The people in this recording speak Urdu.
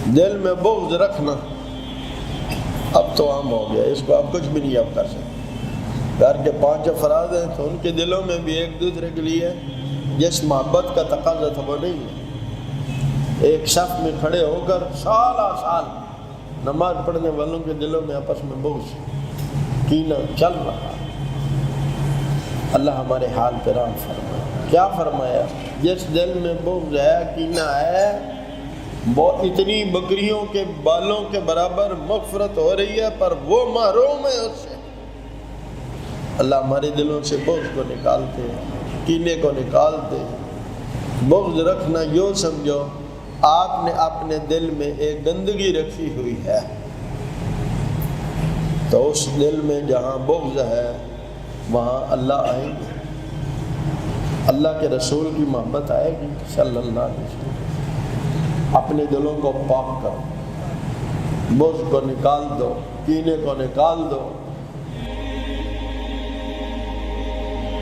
دل میں بغض رکھنا اب تو عام ہو گیا، اس کو آپ کچھ بھی نہیں اب کر سکتے۔ گھر کے 5 افراد ہیں تو ان کے دلوں میں بھی ایک دوسرے کے لیے جس محبت کا تقاضا تھا وہ نہیں ہے۔ ایک صف میں کھڑے ہو کر سالہ سال نماز پڑھنے والوں کے دلوں میں آپس میں بغض کینہ چل رہا۔ اللہ ہمارے حال پہ رحم فرمائے۔ کیا فرمایا؟ جس دل میں بغض ہے، کینہ ہے، وہ اتنی بکریوں کے بالوں کے برابر مغفرت ہو رہی ہے پر وہ محروم ہے اس سے۔ اللہ ہمارے دلوں سے بغض کو نکالتے ہیں، کینے کو نکالتے ہیں۔ بغض رکھنا یوں سمجھو آپ نے اپنے دل میں ایک گندگی رکھی ہوئی ہے، تو اس دل میں جہاں بغض ہے وہاں اللہ آئیں گے، اللہ کے رسول کی محبت آئے گی صلی اللہ علیہ وسلم۔ اپنے دلوں کو پاک کرو، بغض کو نکال دو، کینے کو نکال دو،